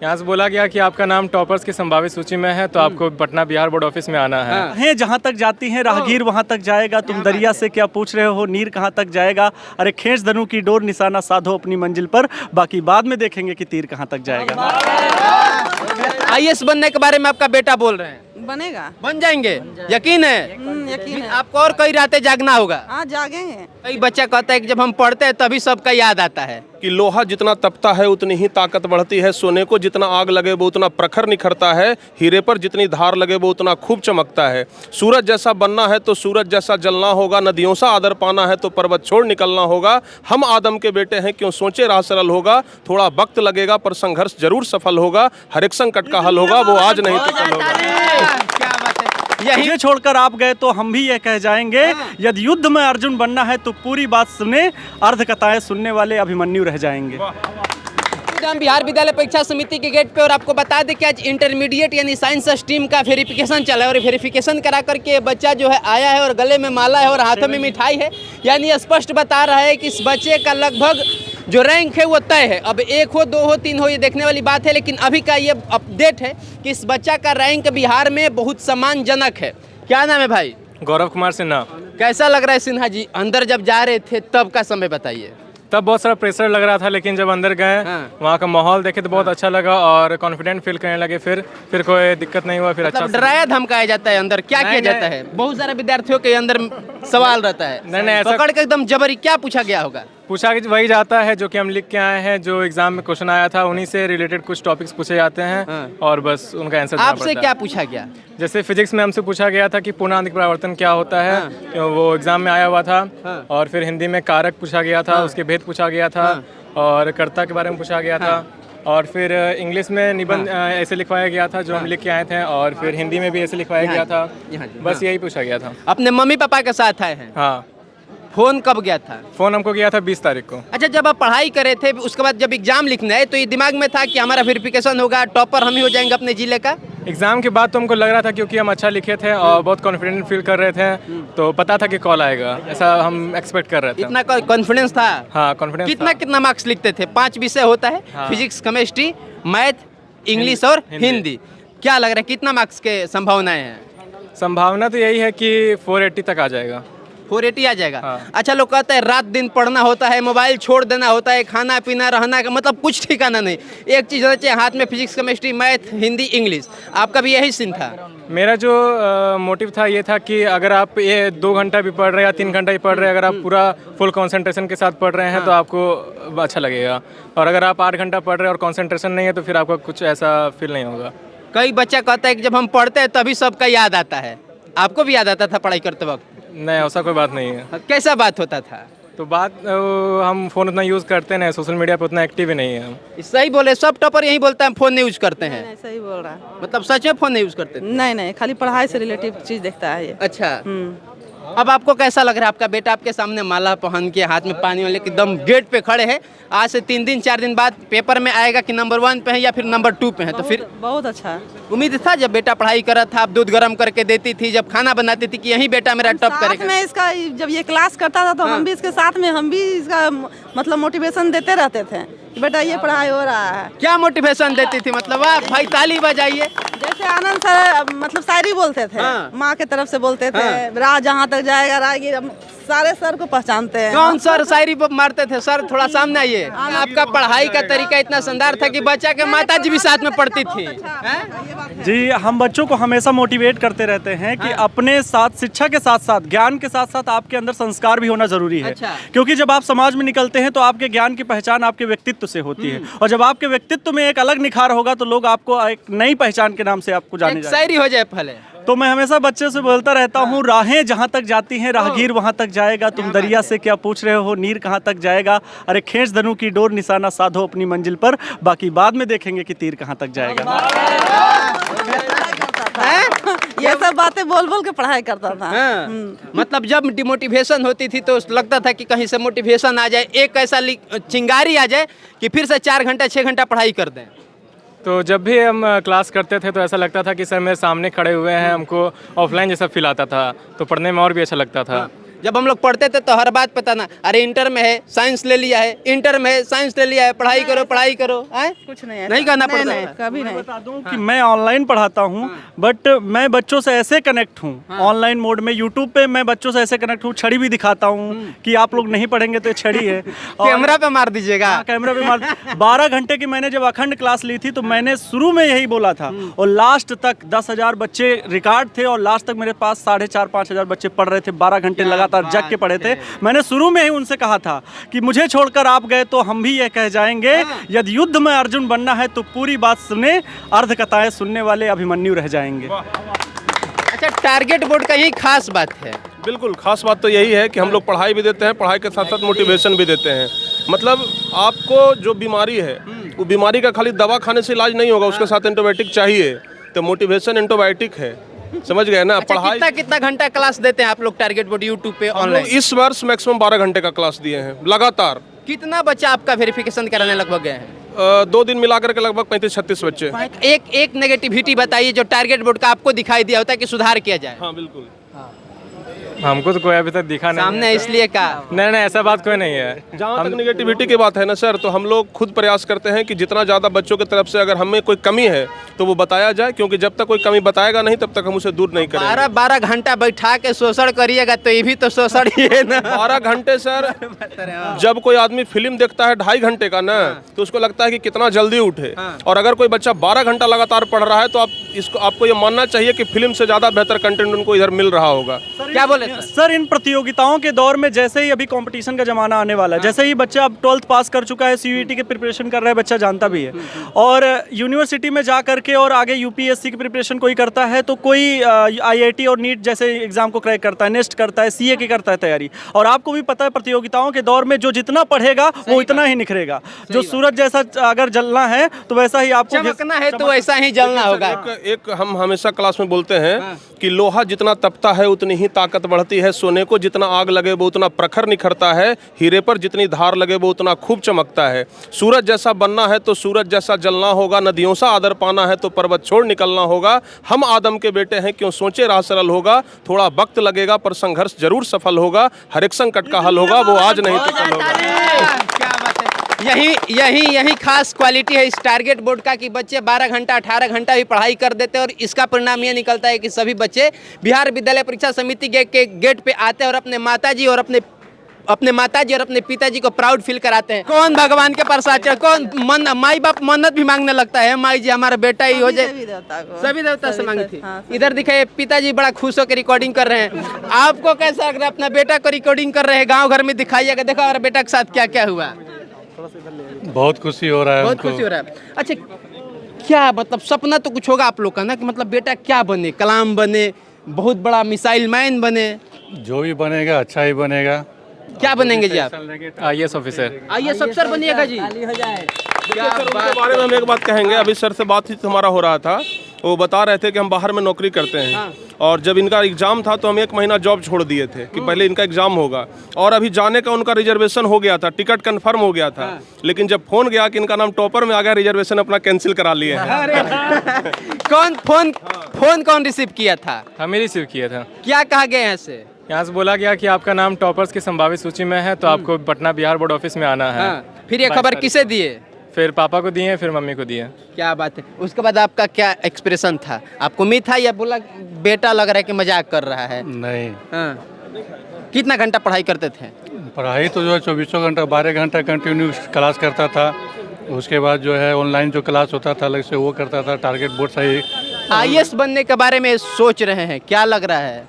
यहाँ से बोला गया कि आपका नाम टॉपर्स की संभावित सूची में है, तो आपको पटना बिहार बोर्ड ऑफिस में आना है। हैं जहाँ तक जाती हैं राहगीर वहाँ तक जाएगा, तुम दरिया से क्या पूछ रहे हो, नीर कहाँ तक जाएगा, अरे खींच धनु की डोर निशाना साधो अपनी मंजिल पर, बाकी बाद में देखेंगे कि तीर कहाँ तक जाएगा। आईएएस बनने के बारे में आपका बेटा बोल रहे हैं, बनेगा, बन जाएंगे, यकीन है? यकीन है। आपको और कई रातें जागना होगा। हाँ जागेंगे। कई बच्चा कहता है कि जब हम पढ़ते हैं तभी सबका याद आता है कि लोहा जितना तपता है उतनी ही ताकत बढ़ती है, सोने को जितना आग लगे वो उतना प्रखर निखरता है, हीरे पर जितनी धार लगे वो उतना खूब चमकता है। सूरज जैसा बनना है तो सूरज जैसा जलना होगा, नदियों सा आदर पाना है तो पर्वत छोड़ निकलना होगा। हम आदम के बेटे हैं, क्यों सोचे राह सरल होगा, थोड़ा वक्त लगेगा पर संघर्ष जरूर सफल होगा, हर एक संकट का हल होगा, वो आज नहीं तो कल होगा। क्या बात है। यही छोड़कर आप गए तो हम भी ये कह जाएंगे, यदि युद्ध में अर्जुन बनना है तो पूरी बात सुने, अर्ध कथाएं सुनने वाले अभिमन्यु रह जाएंगे। हम बिहार विद्यालय परीक्षा समिति के गेट पे, और आपको बता दें कि आज इंटरमीडिएट यानी साइंस स्ट्रीम का वेरिफिकेशन चला है, और वेरिफिकेशन करा करके बच्चा जो है आया है, और गले में माला है और हाथों में मिठाई है, यानी स्पष्ट बता रहा है कि इस बच्चे का लगभग जो रैंक है वो तय है। अब 1 हो 2 हो 3 हो ये देखने वाली बात है, लेकिन अभी का ये अपडेट है कि इस बच्चा का रैंक बिहार में बहुत सम्मानजनक है। क्या नाम है भाई? गौरव कुमार सिन्हा। कैसा लग रहा है सिन्हा जी, अंदर जब जा रहे थे तब का समय बताइए। तब बहुत सारा प्रेशर लग रहा था, लेकिन जब अंदर गए वहाँ का माहौल देखे तो बहुत अच्छा लगा और कॉन्फिडेंट फील करने लगे। फिर कोई दिक्कत नहीं हुआ। फिर अच्छा डराया धमकाया जाता है अंदर, क्या किया जाता है? बहुत सारे विद्यार्थियों के अंदर सवाल रहता है, नहीं ऐसा पकड़ के एकदम जबरी क्या पूछा गया होगा? पूछा कि वही जाता है जो कि हम लिख के आए हैं, जो एग्जाम में क्वेश्चन आया था उन्हीं से रिलेटेड कुछ टॉपिक्स पूछे जाते हैं और बस उनका आंसर देना पड़ता है। आपसे क्या पूछा गया? जैसे फिजिक्स में हमसे पूछा गया था कि पूर्णांक परिवर्तन क्या होता है, वो एग्जाम में आया हुआ था। और फिर हिंदी में कारक पूछा गया था, उसके भेद पूछा गया था, और कर्ता के बारे में पूछा गया था। और फिर इंग्लिश में निबंध ऐसे लिखवाया गया था जो हम लिख के आए थे, और फिर हिंदी में भी ऐसे लिखवाया गया था। बस यही पूछा गया था। अपने मम्मी पापा के साथ आए हैं? हाँ। फोन कब गया था? फोन हमको गया था 20 तारीख को। अच्छा, जब आप पढ़ाई करे थे उसके बाद जब एग्जाम लिखना है तो ये दिमाग में था कि हमारा वेरिफिकेशन होगा, टॉपर हम ही हो जाएंगे अपने जिले का? एग्जाम के बाद तो हमको लग रहा था, क्योंकि हम अच्छा लिखे थे और बहुत कॉन्फिडेंट फील कर रहे थे, तो पता था कि कॉल आएगा, ऐसा हम एक्सपेक्ट कर रहे थे। इतना कॉन्फिडेंस था? हाँ, कॉन्फिडेंस। कितना मार्क्स लिखते थे? 5 विषय होता है, फिजिक्स, केमिस्ट्री, मैथ, इंग्लिश और हिंदी। क्या लग रहा है कितना मार्क्स के संभावनाएं हैं? संभावना तो यही है कि 480 तक आ जाएगा। 480 आ जाएगा? हाँ। अच्छा, लोग कहते हैं रात दिन पढ़ना होता है, मोबाइल छोड़ देना होता है, खाना पीना रहना का मतलब कुछ ठिकाना नहीं, एक चीज़ होना चाहिए हाथ में, physics, chemistry, math, Hindi, English. आपका भी यही सीन था? मेरा जो मोटिव था ये था कि अगर आप ये 2 घंटा भी पढ़ रहे हैं या 3 घंटा भी पढ़ रहे हैं, अगर आप पूरा फुल कंसंट्रेशन के साथ पढ़ रहे हैं तो आपको अच्छा लगेगा, और अगर आप 8 घंटा पढ़ रहे हैं और कंसंट्रेशन नहीं है तो फिर आपको कुछ ऐसा फील नहीं होगा। कई बच्चा कहता है कि जब हम पढ़ते हैं तभी सबका याद आता है, आपको भी याद आता था पढ़ाई करते वक्त? नहीं, ऐसा कोई बात नहीं है। कैसा बात होता था? तो बात हम फ़ोन उतना यूज़ करते नहीं, सोशल मीडिया पे उतना एक्टिव ही नहीं है हम। सही बोले, सब टॉपर यही बोलता है फोन नहीं यूज करते हैं। नहीं, सही बोल रहा है। मतलब सच में फोन नहीं यूज करते? नहीं, खाली पढ़ाई से रिलेटिव चीज देखता है ये। अच्छा। अब आपको कैसा लग रहा है? आपका बेटा आपके सामने माला पहन के हाथ में पानी वाले एकदम गेट पे खड़े हैं, आज से 3 दिन 4 दिन बाद पेपर में आएगा कि नंबर 1 पे है या फिर नंबर 2 पे है, तो फिर बहुत अच्छा उम्मीद था जब बेटा पढ़ाई कर रहा था, आप दूध गर्म करके देती थी, जब खाना बनाती थी कि यही बेटा मेरा टॉप करेगा? में इसका जब ये क्लास करता था तो हम भी इसके साथ में, हम भी इसका मतलब मोटिवेशन देते रहते थे कि बेटा ये पढ़ाई हो रहा है। क्या मोटिवेशन देती थी? मतलब आप भाई ताली बजाइए। जैसे आनंद सर मतलब शायरी बोलते थे, माँ के तरफ से बोलते थे, राह जहाँ तक जाएगा राहगीर, सारे सर को पहचानते हैं। कौन सर शायरी मारते थे? सर थोड़ा सामने आइए। आपका पढ़ाई का तरीका इतना शानदार था कि बच्चा के माता जी भी साथ में पढ़ती थी। जी, हम बच्चों को हमेशा मोटिवेट करते रहते हैं कि अपने साथ शिक्षा के साथ साथ ज्ञान के साथ साथ आपके अंदर संस्कार भी होना जरूरी है। अच्छा। क्योंकि जब आप समाज में निकलते हैं तो आपके ज्ञान की पहचान आपके व्यक्तित्व से होती है, और जब आपके व्यक्तित्व में एक अलग निखार होगा तो लोग आपको एक नई पहचान के नाम से आपको जाने जाएंगे। शायरी हो जाए पहले तो मैं हमेशा बच्चे से बोलता रहता हूँ, राहें जहाँ तक जाती हैं राहगीर वहाँ तक जाएगा, तुम दरिया से क्या पूछ रहे हो, नीर कहाँ तक जाएगा, अरे खींच धनु की डोर निशाना साधो अपनी मंजिल पर, बाकी बाद में देखेंगे कि तीर कहाँ तक जाएगा। ये सब बातें बोल बोल के पढ़ाई करता था। मतलब जब डिमोटिवेशन होती थी तो लगता था कि कहीं से मोटिवेशन आ जाए, एक ऐसा चिंगारी आ जाए कि फिर से 4 घंटा 6 घंटा पढ़ाई कर दें। तो जब भी हम क्लास करते थे तो ऐसा लगता था कि सर मेरे सामने खड़े हुए हैं, हमको ऑफलाइन जैसा फील आता था, तो पढ़ने में और भी अच्छा लगता था। जब हम लोग पढ़ते थे तो हर बात पता ना, अरे इंटर में है साइंस ले लिया है, इंटर में है साइंस ले लिया है, पढ़ाई करो आए? कुछ नहीं है, नहीं करना पड़ता नहीं, था। कभी नहीं। बता दूं कि मैं ऑनलाइन पढ़ाता हूं, बट मैं बच्चों से ऐसे कनेक्ट हूं ऑनलाइन मोड में। यूट्यूब पे मैं बच्चों से ऐसे कनेक्ट हूं, छड़ी भी दिखाता हूं कि आप लोग नहीं पढ़ेंगे तो ये छड़ी है। और कैमरा पे मार दीजिएगा। हाँ, कैमरा पे मार 12 घंटे की मैंने जब अखंड क्लास ली थी तो मैंने शुरू में यही बोला था, और लास्ट तक 10,000 बच्चे रिकॉर्ड थे, और लास्ट तक मेरे पास 4,500-5,000 बच्चे पढ़ रहे थे, 12 घंटे लगातार जग के पढ़े थे। मैंने शुरू में ही उनसे कहा था कि मुझे छोड़कर आप गए तो हम भी ये कह जाएंगे, यदि युद्ध में अर्जुन बनना है तो पूरी बात सुने, अर्ध कथाएं सुनने वाले अभिमन्यु रह जाएंगे। अच्छा, टारगेट बोर्ड का यही खास बात है। बिल्कुल खास बात तो यही है कि हम लोग पढ़ाई भी देते हैं, पढ़ाई के साथ साथ मोटिवेशन भी देते हैं। मतलब आपको जो बीमारी है वो बीमारी का खाली दवा खाने से इलाज नहीं होगा, उसके साथ एंटीबायोटिक चाहिए, तो मोटिवेशन एंटीबायोटिक है, समझ गए ना। अच्छा, पढ़ाई कितना घंटा क्लास देते हैं आप लोग टारगेट बोर्ड यूट्यूब पे हम लोग ऑनलाइन? इस वर्ष मैक्सिमम 12 घंटे का क्लास दिए हैं लगातार। कितना बच्चा आपका वेरिफिकेशन कराने लगभग गए हैं? 2 दिन मिलाकर के लगभग 35-36 बच्चे। एक नेगेटिविटी बताइए जो टारगेट बोर्ड का आपको दिखाई दिया होता है कि सुधार किया जाए। हाँ बिल्कुल। हमको तो कोई अभी तक दिखा नहीं सामने इसलिए कहा। नहीं ऐसा बात कोई नहीं है। जहाँ तक निगेटिविटी की बात है ना सर, तो हम लोग खुद प्रयास करते हैं कि जितना ज़्यादा बच्चों की तरफ से अगर हमें कोई कमी है तो वो बताया जाए, क्योंकि जब तक कोई कमी बताएगा नहीं तब तक हम उसे दूर नहीं करेंगे। 12 घंटा बैठा के शोषण करिएगा तो ये भी तो शोषण ही है ना। 12 घंटे सर, जब कोई आदमी फिल्म देखता है 2.5 घंटे का ना, तो उसको लगता है कि कितना जल्दी उठे, और अगर कोई बच्चा 12 घंटा लगातार पढ़ रहा है तो आपको ये मानना चाहिए कि फिल्म से ज़्यादा बेहतर कंटेंट उनको इधर मिल रहा होगा। क्या बोले सर, इन प्रतियोगिताओं के दौर में जैसे ही अभी कंपटीशन का जमाना आने वाला है, जैसे ही बच्चा अब 12th पास कर चुका है, सीयूईटी की प्रिपरेशन कर रहा है, बच्चा जानता भी है, और यूनिवर्सिटी में जा करके और आगे यूपीएससी की प्रिपरेशन कोई करता है, तो कोई आईआईटी और नीट जैसे एग्जाम को क्रैक करता है, नेस्ट करता है, सीए की करता है तैयारी। और आपको भी पता है प्रतियोगिताओं के दौर में जो जितना पढ़ेगा वो इतना ही निखरेगा। जो सूरज जैसा अगर जलना है तो वैसा ही आपको चमकना है तो ऐसा ही जलना होगा। एक हम हमेशा क्लास में बोलते हैं कि लोहा जितना तपता है उतनी ही ताकत बढ़ती है, सोने को जितना आग लगे वो उतना प्रखर निखरता है, हीरे पर जितनी धार लगे वो उतना खूब चमकता है। सूरज जैसा बनना है तो सूरज जैसा जलना होगा, नदियों सा आदर पाना है तो पर्वत छोड़ निकलना होगा। हम आदम के बेटे हैं, क्यों सोचे राह सरल होगा, थोड़ा वक्त लगेगा पर संघर्ष जरूर सफल होगा, हर एक संकट का हल होगा, वो आज नहीं तो कल होगा। क्या बात है। यही खास क्वालिटी है इस टारगेट बोर्ड का कि बच्चे 12 घंटा 18 घंटा भी पढ़ाई कर देते हैं, और इसका परिणाम ये निकलता है कि सभी बच्चे बिहार विद्यालय परीक्षा समिति के गेट पे आते हैं और अपने माताजी और अपने पिताजी को प्राउड फील कराते हैं। कौन भगवान के प्रसाद चढ़, कौन माई बाप मन्नत भी मांगने लगता है, माई जी हमारा बेटा ही हो जाए। सभी देवता से मांगी थी। इधर दिखाए पिताजी बड़ा खुश होकर रिकॉर्डिंग कर रहे हैं। आपको कैसा लग रहा है अपना बेटा को रिकॉर्डिंग कर रहे हैं, गाँव घर में दिखाइएगा, देखो हमारे बेटा के साथ क्या क्या हुआ। बहुत खुशी हो रहा है, बहुत खुशी हो रहा है। अच्छा, क्या मतलब सपना तो कुछ होगा आप लोग का ना, कि मतलब बेटा क्या बने, कलाम बने, बहुत बड़ा मिसाइल मैन बने? जो भी बनेगा अच्छा ही बनेगा। क्या बनेंगे जी आप? IAS officer. IAS अफसर बनिएगा जी। क्या उनके बारे में हम एक बात कहेंगे। अभी सर से बातचीत हमारा हो रहा था, वो बता रहे थे कि हम बाहर में नौकरी करते हैं, और जब इनका एग्जाम था तो हम 1 महीना जॉब छोड़ दिए थे कि पहले इनका एग्जाम होगा, और अभी जाने का उनका रिजर्वेशन हो गया था, टिकट कंफर्म हो गया था, लेकिन जब फोन गया कि इनका नाम टॉपर में आ गया, रिजर्वेशन अपना कैंसिल करा लिए हैं। कौन रिसीव किया था? हमें रिसीव किया था। क्या कहा गया यहाँ से? यहाँ से बोला गया कि आपका नाम टॉपर्स की संभावित सूची में है, तो आपको पटना बिहार बोर्ड ऑफिस में आना है। फिर ये खबर किसे दिए? फिर पापा को दिए, फिर मम्मी को दिए। क्या बात है। उसके बाद आपका क्या एक्सप्रेशन था? आपको उम्मीद था या बोला बेटा लग रहा है कि मजाक कर रहा है? नहीं, कितना घंटा पढ़ाई करते थे? पढ़ाई तो जो है 24 घंटा 12 घंटा कंटिन्यू क्लास करता था। उसके बाद जो है ऑनलाइन जो क्लास होता था अलग से वो करता था। टारगेट बोर्ड सही IAS बनने के बारे में सोच रहे हैं, क्या लग रहा है?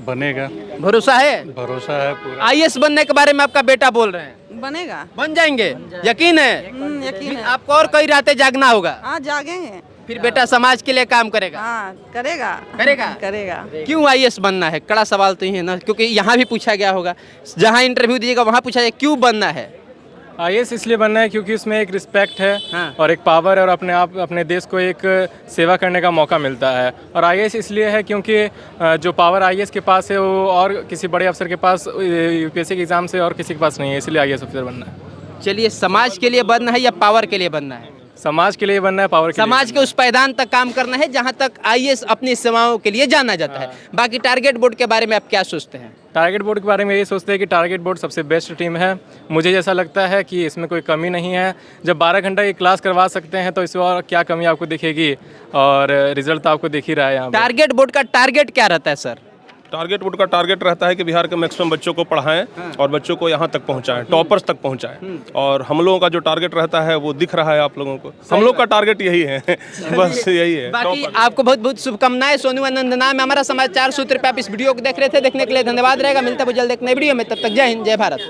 बनेगा, भरोसा है? भरोसा है पूरा। IAS बनने के बारे में आपका बेटा बोल रहे हैं, बनेगा, बन जाएंगे, यकीन है? यकीन है। आपको और कई रातें जागना होगा। हाँ, जागेंगे। फिर बेटा समाज के लिए काम करेगा। हाँ, करेगा करेगा। क्यों IAS बनना है? कड़ा सवाल तो ही है ना, क्योंकि यहाँ भी पूछा गया होगा, जहाँ इंटरव्यू दीजिएगा वहाँ पूछा जाए क्यों बनना है। IAS इसलिए बनना है क्योंकि उसमें एक रिस्पेक्ट है, हाँ। और एक पावर है, और अपने देश को एक सेवा करने का मौका मिलता है। और IAS इसलिए है क्योंकि जो पावर IAS के पास है वो और किसी बड़े अफसर के पास UPSC के एग्ज़ाम से और किसी के पास नहीं है, इसलिए IAS ऑफिसर बनना है। चलिए, समाज के लिए बनना है या पावर के लिए बनना है? समाज के लिए बनना है, पावर के लिए समाज के उस पायदान तक काम करना है जहां तक आईएएस अपनी सेवाओं के लिए जाना जाता है। बाकी टारगेट बोर्ड के बारे में आप क्या सोचते हैं? टारगेट बोर्ड के बारे में यही सोचते हैं कि टारगेट बोर्ड सबसे बेस्ट टीम है। मुझे जैसा लगता है कि इसमें कोई कमी नहीं है। जब 12 घंटा की क्लास करवा सकते हैं तो इसमें और क्या कमी आपको दिखेगी, और रिजल्ट तो आपको दिख ही रहा है यहाँ पर। टारगेट बोर्ड का टारगेट क्या रहता है सर? टारगेट बोर्ड का टारगेट रहता है कि बिहार के मैक्सिमम बच्चों को पढ़ाएं और बच्चों को यहाँ तक पहुँचाएं, टॉपर्स तक पहुँचाएं। और हम लोगों का जो टारगेट रहता है वो दिख रहा है आप लोगों को। हम लोग का टारगेट यही है, बस यही है। बाकी आपको बहुत बहुत शुभकामनाएं। सोनू आनंद नाम है हमारा समाचार सूत्र पे आप इस वीडियो को देख रहे थे। देखने के लिए धन्यवाद रहेगा। मिलता है जल्द एक नई वीडियो में, तब तक जय हिंद, जय भारत।